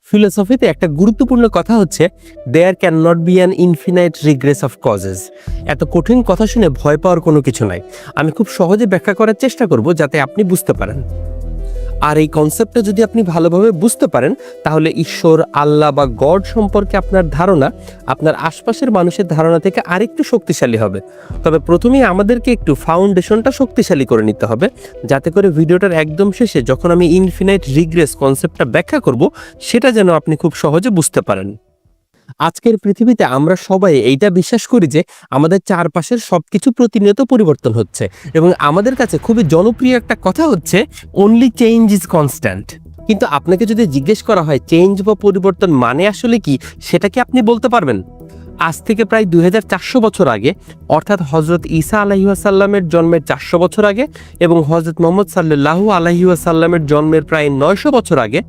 ফিলোসফিতে একটা গুরুত্বপূর্ণ কথা হচ্ছে there can not be an infinite regress of causes. এত কঠিন কথা শুনে ভয় পাওয়ার কোনো কিছু নাই। আমি খুব সহজে ব্যাখ্যা করার চেষ্টা করব যাতে আপনি বুঝতে পারেন। আর এই কনসেপ্টটা যদি আপনি ভালোভাবে বুঝতে পারেন তাহলে ঈশ্বর, আল্লাহ বা গড সম্পর্কে আপনার ধারণা আপনার আশপাশের মানুষের ধারণা থেকে আরেকটু শক্তিশালী হবে। তবে প্রথমেই আমাদেরকে একটু ফাউন্ডেশনটা শক্তিশালী করে নিতে হবে, যাতে করে ভিডিওটার একদম শেষে যখন আমি ইনফিনাইট রিগ্রেস কনসেপ্টটা ব্যাখ্যা করব সেটা যেন আপনি খুব সহজে বুঝতে পারেন। আজকের পৃথিবীতে আমরা সবাই এইটা বিশ্বাস করি যে আমাদের চারপাশের সবকিছু প্রতিনিয়ত পরিবর্তন হচ্ছে, এবং আমাদের কাছে খুবই জনপ্রিয় একটা কথা হচ্ছে অনলি চেঞ্জ ইজ কনস্ট্যান্ট। কিন্তু আপনাকে যদি জিজ্ঞেস করা হয় চেঞ্জ বা পরিবর্তন মানে আসলে কি, সেটা কি আপনি বলতে পারবেন? আজ থেকে প্রায় 2400 বছর আগে, অর্থাৎ হজরত ঈসা আলাইহিওয়াসাল্লামের জন্মের 400 বছর আগে এবং হজরত মোহাম্মদ সাল্লাল্লাহু আলাইহিওয়াসাল্লামের জন্মের প্রায় 900 বছর আগে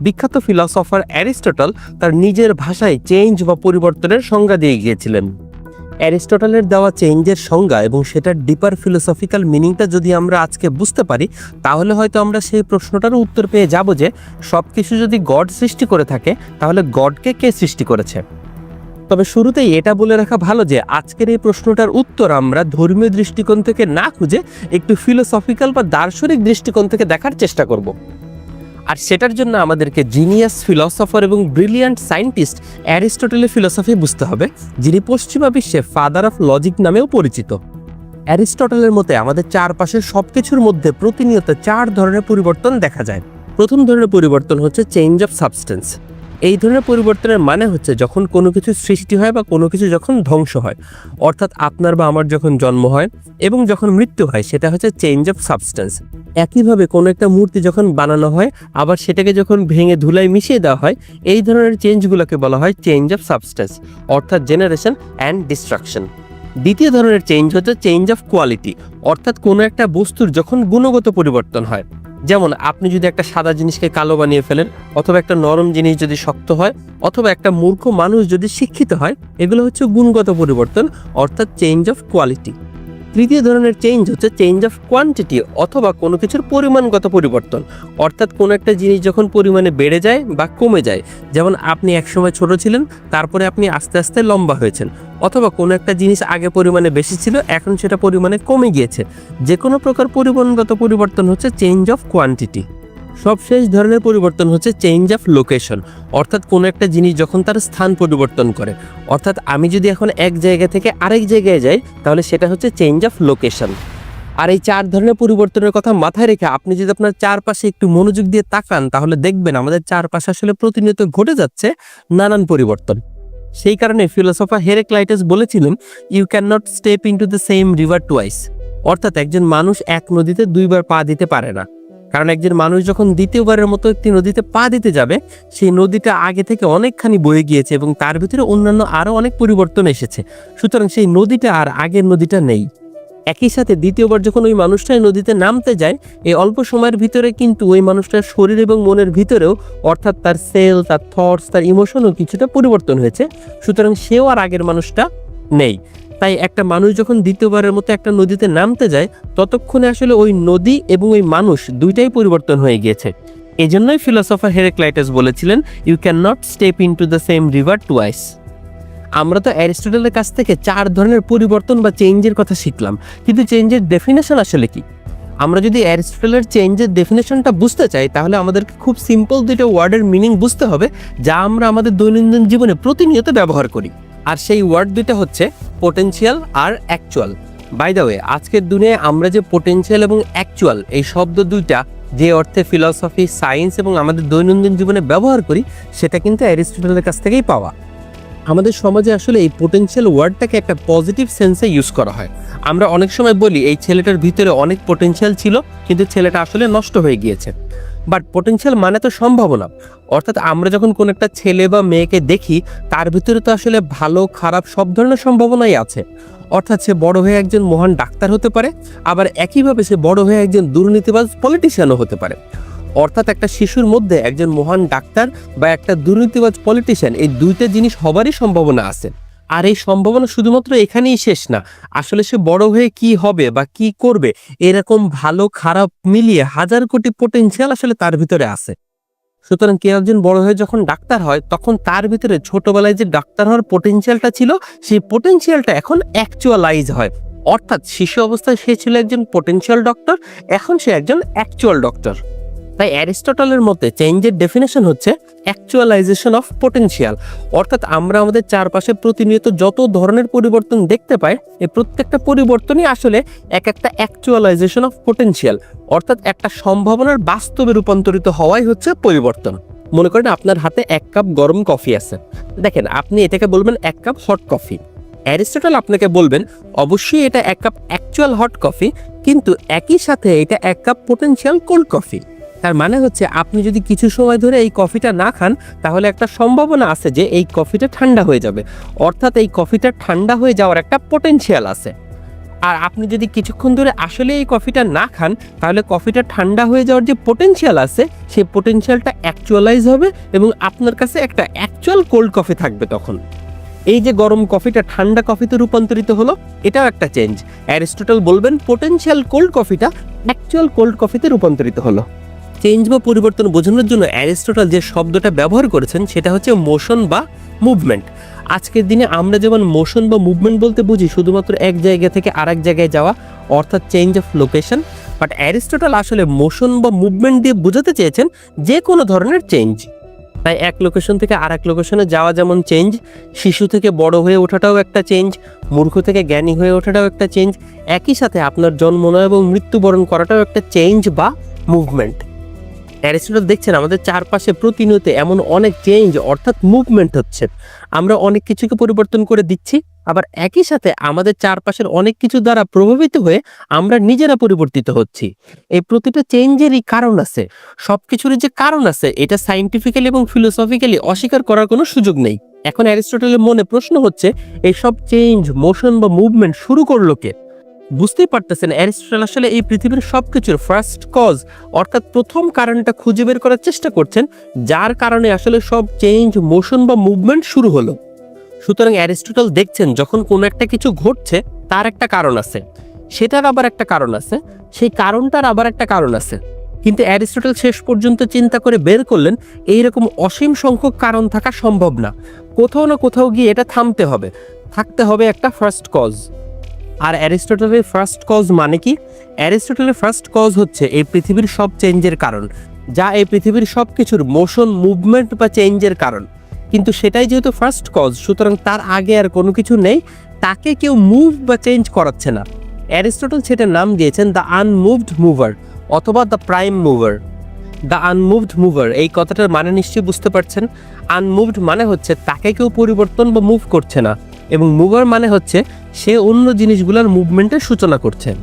বিখ্যাত ফিলসফার অ্যারিস্টটল তার নিজের ভাষায় চেঞ্জ বা পরিবর্তনের সংজ্ঞা দিয়ে গিয়েছিলেন। অ্যারিস্টটলের দেওয়া চেঞ্জের সংজ্ঞা এবং সেটার ডিপার ফিলোসফিক্যাল মিনিংটা যদি আমরা আজকে বুঝতে পারি, তাহলে হয়তো আমরা সেই প্রশ্নটারও উত্তর পেয়ে যাব যে সবকিছু যদি গড সৃষ্টি করে থাকে তাহলে গডকে কে সৃষ্টি করেছে। তবে শুরুতেই এটা বলে রাখা ভালো যে আজকের এই প্রশ্নটার উত্তর আমরা ধর্মীয় দৃষ্টিকোণ থেকে না খুঁজে একটু ফিলোসফিক্যাল বা দার্শনিক দৃষ্টিকোণ থেকে দেখার চেষ্টা করব। আর সেটার জন্য আমাদেরকে জিনিয়াস ফিলসফার এবং ব্রিলিয়ান্ট সায়েন্টিস্ট অ্যারিস্টটলের ফিলোসফি বুঝতে হবে, যিনি পশ্চিমা বিশ্বে ফাদার অফ লজিক নামেও পরিচিত। অ্যারিস্টটলের মতে আমাদের চারপাশের সবকিছুর মধ্যে প্রতিনিয়ত 4 ধরনের পরিবর্তন দেখা যায়। প্রথম ধরনের পরিবর্তন হচ্ছে চেঞ্জ অফ সাবস্টেন্স। এই ধরনের পরিবর্তনের মানে হচ্ছে যখন কোনো কিছু সৃষ্টি হয় বা কোনো কিছু যখন ধ্বংস হয়, অর্থাৎ আপনার বা আমার যখন জন্ম হয় এবং যখন মৃত্যু হয়, সেটা হচ্ছে চেঞ্জ অফ সাবস্টেন্স। একইভাবে কোনো একটা মূর্তি যখন বানানো হয় আবার সেটাকে যখন ভেঙে ধুলায় মিশিয়ে দেওয়া হয়, এই ধরনের চেঞ্জগুলোকে বলা হয় চেঞ্জ অফ সাবস্টেন্স, অর্থাৎ জেনারেশন অ্যান্ড ডিস্ট্রাকশন। দ্বিতীয় ধরনের চেঞ্জ হচ্ছে চেঞ্জ অফ কোয়ালিটি, অর্থাৎ কোনো একটা বস্তুর যখন গুণগত পরিবর্তন হয়। যেমন আপনি যদি একটা সাদা জিনিসকে কালো বানিয়ে ফেলেন, অথবা একটা নরম জিনিস যদি শক্ত হয়, অথবা একটা মূর্খ মানুষ যদি শিক্ষিত হয়, এগুলো হচ্ছে গুণগত পরিবর্তন, অর্থাৎ চেঞ্জ অফ কোয়ালিটি। তৃতীয় ধরনের চেঞ্জ হচ্ছে চেঞ্জ অফ কোয়ান্টিটি, অথবা কোনো কিছুর পরিমাণগত পরিবর্তন, অর্থাৎ কোনো একটা জিনিস যখন পরিমাণে বেড়ে যায় বা কমে যায়। যেমন আপনি একসময় ছোট ছিলেন, তারপরে আপনি আস্তে আস্তে লম্বা হয়েছেন, অথবা কোনো একটা জিনিস আগে পরিমাণে বেশি ছিল, এখন সেটা পরিমাণে কমে গিয়েছে। যে কোনো প্রকার পরিমাণগত পরিবর্তন হচ্ছে চেঞ্জ অফ কোয়ান্টিটি। সবশেষ ধরনের পরিবর্তন হচ্ছে চেঞ্জ অফ লোকেশন, অর্থাৎ কোনো একটা জিনিস যখন তার স্থান পরিবর্তন করে। অর্থাৎ আমি যদি এখন এক জায়গা থেকে আরেক জায়গায় যাই, তাহলে সেটা হচ্ছে চেঞ্জ অফ লোকেশন। আর এই 4 ধরনের পরিবর্তনের কথা মাথায় রেখে আপনি যদি আপনার চারপাশে একটু মনোযোগ দিয়ে তাকান, তাহলে দেখবেন আমাদের চারপাশে আসলে প্রতিনিয়ত ঘটে যাচ্ছে নানান পরিবর্তন। সেই কারণে ফিলোসফার হেরাক্লাইটাস বলেছিলেন, you can not step into the same river twice. অর্থাৎ একজন মানুষ এক নদীতে 2 বার পা দিতে পারে না, কারণ একজন মানুষ যখন দ্বিতীয়বারের মতো একটি নদীতে পা দিতে যাবে, সেই নদীটা আগে থেকে অনেকখানি বয়ে গিয়েছে এবং তার ভিতরে অন্যান্য আরও অনেক পরিবর্তন এসেছে। সুতরাং সেই নদীটা আর আগের নদীটা নেই। একই সাথে দ্বিতীয়বার যখন ওই মানুষটাই নদীতে নামতে যায়, এই অল্প সময়ের ভিতরে কিন্তু ওই মানুষটার শরীর এবং মনের ভিতরেও, অর্থাৎ তার সেল, তার থটস, তার ইমোশনও কিছুটা পরিবর্তন হয়েছে। সুতরাং সেও আর আগের মানুষটা নেই। তাই একটা মানুষ যখন দ্বিতীয়বারের মতো একটা নদীতে নামতে যায়, ততক্ষণে আসলে ওই নদী এবং ওই মানুষ দুইটাই পরিবর্তন হয়ে গিয়েছে। এজন্যই ফিলোসফার হেরাক্লাইটাস বলেছিলেন, you can not step into the same river twice. আমরা তো অ্যারিস্টটলের কাছ থেকে 4 ধরনের পরিবর্তন বা চেঞ্জের কথা শিখলাম, কিন্তু চেঞ্জের ডেফিনেশন আসলে কি? আমরা যদি অ্যারিস্টটলের চেঞ্জের ডেফিনেশনটা বুঝতে চাই, তাহলে আমাদেরকে খুব সিম্পল 2টা ওয়ার্ডের মিনিং বুঝতে হবে, যা আমরা আমাদের দৈনন্দিন জীবনে প্রতিনিয়ত ব্যবহার করি। আর সেই ওয়ার্ড 2টা হচ্ছে পোটেনশিয়াল আর অ্যাকচুয়াল। বাই দ্য ওয়ে, আজকের দুনিয়ায় আমরা যে পোটেনশিয়াল এবং অ্যাকচুয়াল এই শব্দ 2টা যে অর্থে ফিলসফি, সায়েন্স এবং আমাদের দৈনন্দিন জীবনে ব্যবহার করি, সেটা কিন্তু অ্যারিস্টটলের কাছ থেকেই পাওয়া। আমাদের সমাজে আসলে এই পোটেনশিয়াল ওয়ার্ডটাকে একটা পজিটিভ সেন্সে ইউজ করা হয়। আমরা অনেক সময় বলি এই ছেলেটার ভিতরে অনেক পোটেনশিয়াল ছিল, কিন্তু ছেলেটা আসলে নষ্ট হয়ে গিয়েছে। বাট পোটেনশিয়াল মানে তো সম্ভাবনা, অর্থাৎ আমরা যখন কোনো একটা ছেলে বা মেয়েকে দেখি, তার ভিতরে তো আসলে ভালো খারাপ সব ধরনের সম্ভাবনাই আছে। অর্থাৎ সে বড় হয়ে একজন মহান ডাক্তার হতে পারে, আবার একইভাবে সে বড় হয়ে একজন দুর্নীতিবাজ পলিটিশিয়ানও হতে পারে। অর্থাৎ একটা শিশুর মধ্যে একজন মহান ডাক্তার বা একটা দুর্নীতিবাজ পলিটিশিয়ান, এই 2টা জিনিস হবারই সম্ভাবনা আছে। আর এই সম্ভাবনা শুধুমাত্র এখানেই শেষ না, আসলে সে বড় হয়ে কি হবে বা কি করবে, এরকম ভালো খারাপ মিলিয়ে হাজার কোটি পোটেনশিয়াল আসলে তার ভিতরে আছে। সুতরাং কেউ একজন বড় হয়ে যখন ডাক্তার হয় তখন তার ভিতরে ছোটবেলায় যে ডাক্তার হওয়ার পোটেনশিয়ালটা ছিল সেই পোটেনশিয়ালটা এখন অ্যাকচুয়ালাইজ হয়। অর্থাৎ শিশু অবস্থায় সে ছিল একজন পোটেনশিয়াল ডক্টর, এখন সে একজন অ্যাকচুয়াল ডক্টর। তাই অ্যারিস্টটলের মতে চেঞ্জের ডেফিনেশন হচ্ছে অ্যাকচুয়ালাইজেশন অফ পোটেনশিয়াল। অর্থাৎ আমরা আমাদের চারপাশে প্রতিনিয়ত যত ধরনের পরিবর্তন দেখতে পাই, এই প্রত্যেকটা পরিবর্তনই আসলে এক একটা অ্যাকচুয়ালাইজেশন অফ পোটেনশিয়াল, অর্থাৎ একটা সম্ভাবনার বাস্তবে রূপান্তরিত হওয়াই হচ্ছে পরিবর্তন। মনে করেন আপনার হাতে 1 কাপ গরম কফি আছে, দেখেন আপনি এটাকে বলবেন 1 কাপ হট কফি। অ্যারিস্টটল আপনাকে বলবেন অবশ্যই এটা 1 কাপ অ্যাকচুয়াল হট কফি, কিন্তু একই সাথে এটা 1 কাপ পোটেনশিয়াল কোল্ড কফি। তার মানে হচ্ছে আপনি যদি কিছু সময় ধরে এই কফিটা না খান তাহলে একটা সম্ভাবনা আছে যে এই কফিটা ঠান্ডা হয়ে যাবে, অর্থাৎ এই কফিটা ঠান্ডা হয়ে যাওয়ার একটা পোটেনশিয়াল আছে। আর আপনি যদি কিছুক্ষণ ধরে আসলে এই কফিটা না খান তাহলে কফিটা ঠান্ডা হয়ে যাওয়ার যে পোটেনশিয়াল আছে সেই পোটেনশিয়ালটা অ্যাকচুয়ালাইজ হবে এবং আপনার কাছে একটা অ্যাকচুয়াল কোল্ড কফি থাকবে। তখন এই যে গরম কফিটা ঠান্ডা কফিতে রূপান্তরিত হলো, এটাও একটা চেঞ্জ। অ্যারিস্টটল বলবেন পোটেনশিয়াল কোল্ড কফিটা অ্যাকচুয়াল কোল্ড কফিতে রূপান্তরিত হলো। চেঞ্জ বা পরিবর্তন বোঝানোর জন্য অ্যারিস্টটল যে শব্দটা ব্যবহার করেছেন সেটা হচ্ছে মোশন বা মুভমেন্ট। আজকের দিনে আমরা যেমন মোশন বা মুভমেন্ট বলতে বুঝি শুধুমাত্র এক জায়গা থেকে আরেক জায়গায় যাওয়া, অর্থাৎ change of location, but Aristotle আসলে মোশন বা মুভমেন্ট দিয়ে বোঝাতে চেয়েছেন যে কোনো ধরনের চেঞ্জ। তাই এক লোকেশন থেকে আরেক লোকেশনে যাওয়া যেমন চেঞ্জ, শিশু থেকে বড় হয়ে ওঠাটাও একটা চেঞ্জ, মূর্খ থেকে জ্ঞানী হয়ে ওঠাটাও একটা চেঞ্জ, একই সাথে আপনার জন্ম নয় এবং মৃত্যুবরণ করাটাও একটা চেঞ্জ বা মুভমেন্ট। অ্যারিস্টটল দেখছেন আমাদের চারপাশে প্রতিনিয়ত এমন অনেক চেঞ্জ অর্থাৎ মুভমেন্ট হচ্ছে। আমরা অনেক কিছুকে পরিবর্তন করে দিচ্ছি, আবার একই সাথে আমাদের চারপাশের অনেক কিছু দ্বারা প্রভাবিত হয়ে আমরা নিজেরা পরিবর্তিত হচ্ছি। এই প্রতিটা চেঞ্জেরই কারণ আছে, সবকিছুরই যে কারণ আছে এটা সায়েন্টিফিক্যালি এবং ফিলোসফিক্যালি অস্বীকার করার কোনো সুযোগ নেই। এখন অ্যারিস্টটলের মনে প্রশ্ন হচ্ছে এই সব চেঞ্জ, মোশন বা মুভমেন্ট শুরু করলো কে? বুঝতেই পারতেছেন অ্যারিস্টটল আসলে এই পৃথিবীর সবকিছুর ফার্স্ট কজ অর্থাৎ প্রথম কারণটা খুঁজে বের করার চেষ্টা করছেন, যার কারণে আসলে সব চেঞ্জ, মোশন বা মুভমেন্ট শুরু হলো। সুতরাং অ্যারিস্টটল দেখছেন যখন কোনো একটা কিছু ঘটছে তার একটা কারণ আছে, সেটার আবার একটা কারণ আছে, সেই কারণটার আবার একটা কারণ আছে। কিন্তু অ্যারিস্টটল শেষ পর্যন্ত চিন্তা করে বের করলেন এইরকম অসীম সংখ্যক কারণ থাকা সম্ভব না, কোথাও না কোথাও গিয়ে এটা থামতে হবে, থাকতে হবে একটা ফার্স্ট কজ। আর অ্যারিস্টটলের ফার্স্ট কজ মানে কি? অ্যারিস্টটলের ফার্স্ট কজ হচ্ছে এই পৃথিবীর সব চেঞ্জের কারণ, যা এই পৃথিবীর সব কিছুর মোশন, মুভমেন্ট বা চেঞ্জের কারণ। কিন্তু সেটাই যেহেতু ফার্স্ট কজ, সুতরাং তার আগে আর কোনো কিছু নেই, তাকে কেউ মুভ বা চেঞ্জ করাচ্ছে না। অ্যারিস্টটল সেটার নাম দিয়েছেন দ্য আনমুভড মুভার অথবা the prime mover. The unmoved mover এই কথাটার মানে নিশ্চয়ই বুঝতে পারছেন। আনমুভড মানে হচ্ছে তাকে কেউ পরিবর্তন বা মুভ করছে না, এবং মুভার মানে হচ্ছে সে অন্য জিনিসগুলোর মুভমেন্টের সূচনা করছেন।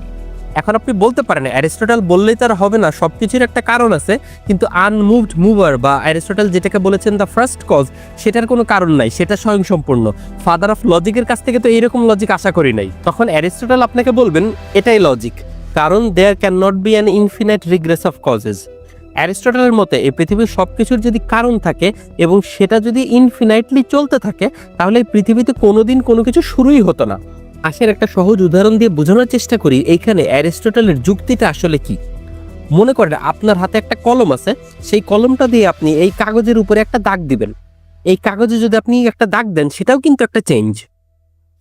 এখন আপনি বলতে পারেন অ্যারিস্টটল বললেই তার হবে না, সবকিছুর একটা কারণ আছে, কিন্তু আনমুভড মুভার বা অ্যারিস্টটল যেটাকে বলেছেন দ্য ফার্স্ট কজ সেটার কোনো কারণ নাই, সেটা স্বয়ংসম্পূর্ণ। ফাদার অফ লজিকের কাছ থেকে তো এইরকম লজিক আশা করি নাই। তখন অ্যারিস্টটল আপনাকে বলবেন এটাই লজিক, কারণ there can not be an infinite regress of causes. অ্যারিস্টটলের মতে এই পৃথিবীর সবকিছুর যদি কারণ থাকে এবং সেটা যদি ইনফিনাইটলি চলতে থাকে তাহলে এই পৃথিবীতে কোনোদিন কোনো কিছু শুরুই হতো না। আসেন একটা সহজ উদাহরণ দিয়ে বোঝানোর চেষ্টা করি এইখানে অ্যারিস্টটলের যুক্তিটা আসলে কি। মনে করেন আপনার হাতে একটা কলম আছে, সেই কলমটা দিয়ে আপনি এই কাগজের উপরে একটা দাগ দিবেন। এই কাগজে যদি আপনি একটা দাগ দেন সেটাও কিন্তু একটা চেঞ্জ,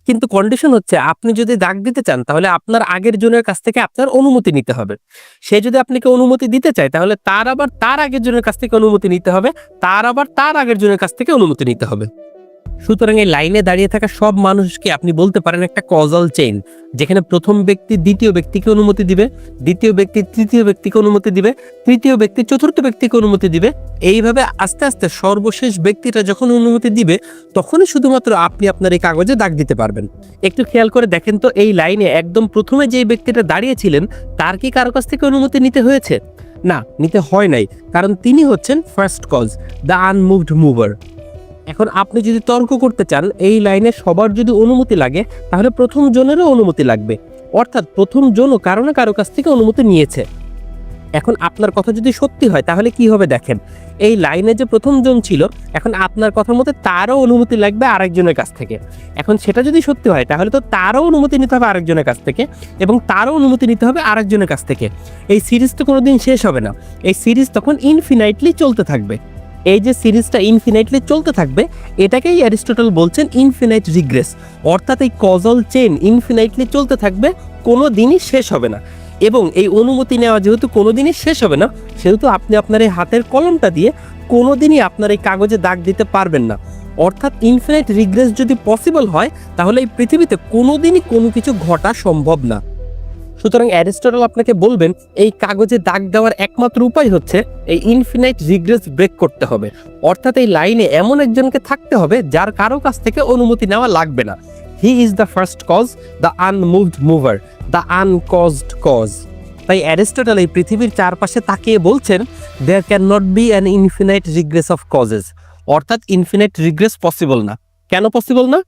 কিন্তু কন্ডিশন হচ্ছে আপনি যদি দাগ দিতে চান তাহলে আপনার আগের জনের কাছ থেকে আপনার অনুমতি নিতে হবে। সে যদি আপনাকে অনুমতি দিতে চায় তাহলে তার আবার তার আগের জনের কাছ থেকে অনুমতি নিতে হবে, তার আবার তার আগের জনের কাছ থেকে অনুমতি নিতে হবে। সুতরাং এই লাইনে দাঁড়িয়ে থাকা সব মানুষকে আপনি বলতে পারেন একটা কজাল চেইন, যেখানে প্রথম ব্যক্তি দ্বিতীয় ব্যক্তিকে অনুমতি দিবে, দ্বিতীয় ব্যক্তি তৃতীয় ব্যক্তিকে অনুমতি দিবে, তৃতীয় ব্যক্তি চতুর্থ ব্যক্তিকে অনুমতি দিবে। এইভাবে আস্তে আস্তে সর্বশেষ ব্যক্তিটা যখন অনুমতি দিবে তখনই শুধুমাত্র আপনি আপনার এই কাগজে দাগ দিতে পারবেন। একটু খেয়াল করে দেখেন তো, এই লাইনে একদম প্রথমে যেই ব্যক্তিটা দাঁড়িয়েছিলেন তার কি কারো কাছ থেকে অনুমতি নিতে হয়েছে? না, নিতে হয় নাই, কারণ তিনি হচ্ছেন first cause, the unmoved mover. এখন আপনি যদি তর্ক করতে চান এই লাইনে সবার যদি অনুমতি লাগে তাহলে প্রথম জনেরও অনুমতি লাগবে, অর্থাৎ প্রথম জনও কারো না কারো কাছ থেকে অনুমতি নিয়েছে। এখন আপনার কথা যদি সত্যি হয় তাহলে কি হবে দেখেন, এই লাইনে যে প্রথম জন ছিল, এখন আপনার কথার মতে তারও অনুমতি লাগবে আরেকজনের কাছ থেকে। এখন সেটা যদি সত্যি হয় তাহলে তো তারও অনুমতি নিতে হবে আরেকজনের কাছ থেকে, এবং তারও অনুমতি নিতে হবে আরেকজনের কাছ থেকে। এই সিরিজ তো কোনোদিন শেষ হবে না, এই সিরিজ তখন ইনফিনাইটলি চলতে থাকবে। এই যে সিরিজটা ইনফিনাইটলি চলতে থাকবে, এটাকেই অ্যারিস্টটল বলছেন ইনফিনাইট রিগ্রেস। অর্থাৎ এই কজল চেইন ইনফিনাইটলি চলতে থাকবে, কোনো দিনই শেষ হবে না। এবং এই অনুমতি নেওয়া যেহেতু কোনো দিনই শেষ হবে না, সেহেতু আপনি আপনার এই হাতের কলমটা দিয়ে কোনো দিনই আপনার এই কাগজে দাগ দিতে পারবেন না। অর্থাৎ ইনফিনাইট রিগ্রেস যদি পসিবল হয় তাহলে এই পৃথিবীতে কোনো দিনই কোনো কিছু ঘটা সম্ভব না। সুতরাং অ্যারিস্টটল আপনাকে বলবেন এই কাগজে দাগ দেওয়ার একমাত্র উপায় হচ্ছে এই ইনফিনাইট রিগ্রেস ব্রেক করতে হবে। অর্থাৎ এই লাইনে এমন একজনকে থাকতে হবে যার কারো কাছ থেকে অনুমতি নেওয়া লাগবে না। He is the first cause, the unmoved mover, the uncaused cause. তাই অ্যারিস্টটল এই পৃথিবীর চারপাশে তাকিয়ে বলছেন there can not be an infinite regress of causes. অর্থাৎ ইনফিনাইট রিগ্রেস পসিবল না। কেন পসিবল না?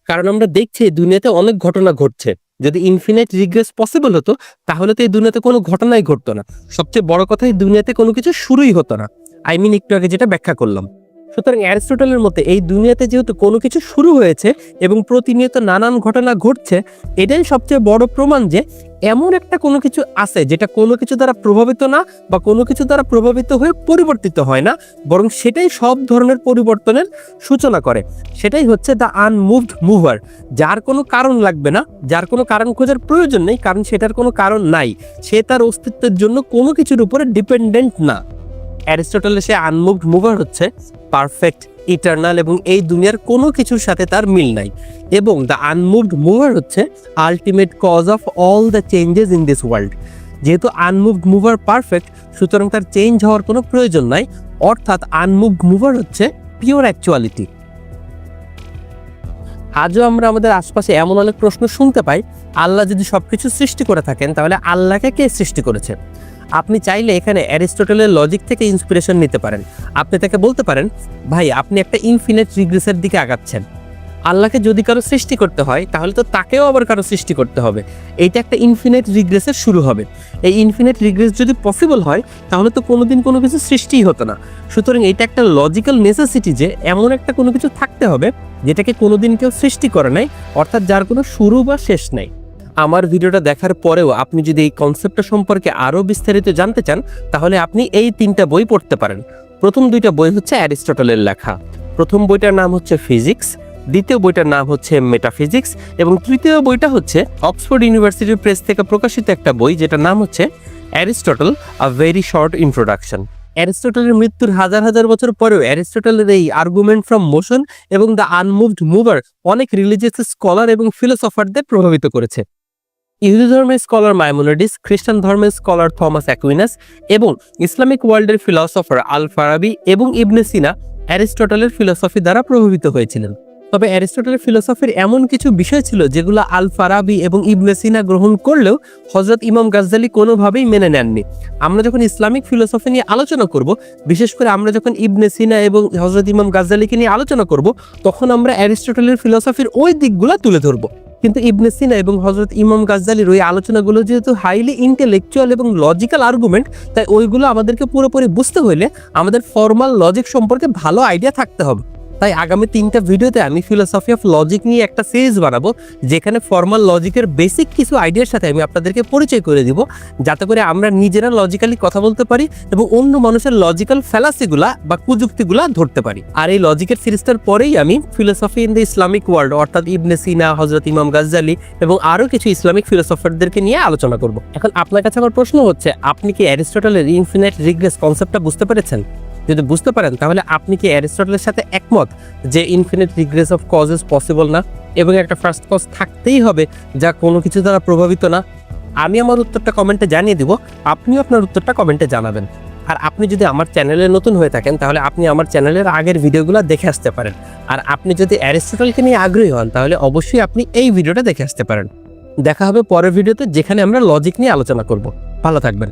কারণ আমরা দেখছি দুনিয়াতে অনেক ঘটনা ঘটছে। যদি ইনফিনাইট রিগ্রেস পসিবল হতো তাহলে তো এই দুনিয়াতে কোনো ঘটনাই ঘটতো না। সবচেয়ে বড় কথা, এই দুনিয়াতে কোনো কিছু শুরুই হতো না। একটু আগে যেটা ব্যাখ্যা করলাম। সুতরাং অ্যারিস্টটলের মতে এই দুনিয়াতে যেহেতু কোনো কিছু শুরু হয়েছে এবং প্রতিনিয়ত নানান ঘটনা ঘটছে, এটাই সবচেয়ে বড় প্রমাণ যে এমন একটা কোনো কিছু আছে যেটা কোনো কিছু দ্বারা প্রভাবিত না, বা কোনো কিছু দ্বারা প্রভাবিত হয়ে পরিবর্তিত হয় না, বরং সেটাই সব ধরনের পরিবর্তনের সূচনা করে। সেটাই হচ্ছে দ্য আনমুভড মুভার, যার কোনো কারণ লাগবে না, যার কোনো কারণ খোঁজার প্রয়োজন নেই, কারণ সেটার কোনো কারণ নাই। সে তার অস্তিত্বের জন্য কোনো কিছুর উপরে ডিপেন্ডেন্ট না। অ্যারিস্টটলের সে আনমুভড মুভার হচ্ছে পারফেক্ট, ইটারনাল, এবং এই দুনিয়ার কোনো কিছুর সাথে তার মিল নাই। এবং দ্য আনমুভড মুভার হচ্ছে ultimate cause of all the changes in this world. যেহেতু আনমুভড মুভার পারফেক্ট, সুতরাং তার চেঞ্জ হওয়ার কোনো প্রয়োজন নাই। অর্থাৎ আনমুভড মুভার হচ্ছে পিওর অ্যাকচুয়ালিটি। আজও আমরা আমাদের আশপাশে এমন অনেক প্রশ্ন শুনতে পাই, আল্লাহ যদি সবকিছু সৃষ্টি করে থাকেন তাহলে আল্লাহকে কে সৃষ্টি করেছে? আপনি চাইলে এখানে অ্যারিস্টটলের লজিক থেকে ইন্সপিরেশন নিতে পারেন। আপনি তাকে বলতে পারেন, ভাই আপনি একটা ইনফিনিট রিগ্রেসের দিকে আগাচ্ছেন। আল্লাহকে যদি কারো সৃষ্টি করতে হয় তাহলে তো তাকেও আবার কারো সৃষ্টি করতে হবে। এইটা একটা ইনফিনিট রিগ্রেসের শুরু হবে। এই ইনফিনিট রিগ্রেস যদি পসিবল হয় তাহলে তো কোনোদিন কোনো কিছু সৃষ্টিই হতো না। সুতরাং এটা একটা লজিক্যাল নেসেসিটি যে এমন একটা কোনো কিছু থাকতে হবে যেটাকে কোনোদিন কেউ সৃষ্টি করে নাই, অর্থাৎ যার কোনো শুরু বা শেষ নাই। আমার ভিডিওটা দেখার পরেও আপনি যদি এই কনসেপ্টটা সম্পর্কে আরও বিস্তারিত জানতে চান তাহলে আপনি এই 3টা বই পড়তে পারেন। প্রথম 2টা বই হচ্ছে অ্যারিস্টটলের লেখা। প্রথম বইটার নাম হচ্ছে ফিজিক্স, দ্বিতীয় বইটার নাম হচ্ছে মেটাফিজিক্স, এবং তৃতীয় বইটা হচ্ছে অক্সফোর্ড ইউনিভার্সিটি প্রেস থেকে প্রকাশিত একটা বই যেটার নাম হচ্ছে Aristotle a very short introduction. অ্যারিস্টটলের মৃত্যুর হাজার হাজার বছর পরেও অ্যারিস্টটলের এই আর্গুমেন্ট ফ্রম মোশন এবং দ্য আনমুভড মুভার অনেক রিলিজিয়াস স্কলার এবং ফিলোসফারদের প্রভাবিত করেছে। ইহুদি ধর্মের স্কলার মাইমোনিডিস, খ্রিস্টান ধর্মের স্কলার থমাস অ্যাকুইনাস এবং ইসলামিক ওয়ার্ল্ডের ফিলসফার আল ফারাবি এবং ইবনে সিনা অ্যারিস্টটলের ফিলোসফি দ্বারা প্রভাবিত হয়েছিলেন। তবে অ্যারিস্টটলের ফিলোসফির এমন কিছু বিষয় ছিল যেগুলো আল ফারাবি এবং ইবনে সিনা গ্রহণ করলেও হযরত ইমাম গাজ্জালি কোনোভাবেই মেনে নেননি। আমরা যখন ইসলামিক ফিলোসফি নিয়ে আলোচনা করব, বিশেষ করে আমরা যখন ইবনে সিনা এবং হযরত ইমাম গাজ্জালিকে নিয়ে আলোচনা করব, তখন আমরা অ্যারিস্টটলের ফিলোসফির ওই দিকগুলো তুলে ধরব। কিন্তু ইবনে সিনা এবং হযরত ইমাম গাজ্জালির ওই আলোচনাগুলো যেহেতু হাইলি ইন্টেলেকচুয়াল এবং লজিক্যাল আর্গুমেন্ট, তাই ওইগুলো আমাদেরকে পুরোপুরি বুঝতে হলে আমাদের ফর্মাল লজিক সম্পর্কে ভালো আইডিয়া থাকতে হবে। তাই আগামী 3টা ভিডিওতে আমি ফিলোসফি অফ লজিক নিয়ে একটা সিরিজ বানাবো, যেখানে ফর্মাল লজিকের বেসিক কিছু আইডিয়ার সাথে আমি আপনাদেরকে পরিচয় করে দিব, যাতে করে আমরা নিজেরা লজিক্যালি কথা বলতে পারি এবং অন্য মানুষের লজিক্যাল ফ্যালাসিগুলা বা কুযুক্তিগুলা ধরতে পারি। আর এই লজিকের সিরিজটার পরেই আমি philosophy in the Islamic world, অর্থাৎ ইবনে সিনা, হযরত ইমাম গাজ্জালি এবং আরও কিছু ইসলামিক ফিলোসফারদেরকে নিয়ে আলোচনা করব। এখন আপনার কাছে আমার প্রশ্ন হচ্ছে, আপনি কি অ্যারিস্টটলের ইনফিনিট রিগ্রেস কনসেপ্টটা বুঝতে পেরেছেন? যদি বুঝতে পারেন তাহলে আপনি কি অ্যারিস্টটলের সাথে একমত যে infinite regress of causes possible না এবং একটা ফার্স্ট কজ থাকতেই হবে যা কোনো কিছু দ্বারা প্রভাবিত না? আমি আমার উত্তরটা কমেন্টে জানিয়ে দিব, আপনিও আপনার উত্তরটা কমেন্টে জানাবেন। আর আপনি যদি আমার চ্যানেলে নতুন হয়ে থাকেন তাহলে আপনি আমার চ্যানেলের আগের ভিডিওগুলো দেখে আসতে পারেন। আর আপনি যদি অ্যারিস্টটলকে নিয়ে আগ্রহী হন তাহলে অবশ্যই আপনি এই ভিডিওটা দেখে আসতে পারেন। দেখা হবে পরের ভিডিওতে, যেখানে আমরা লজিক নিয়ে আলোচনা করব। ভালো থাকবেন।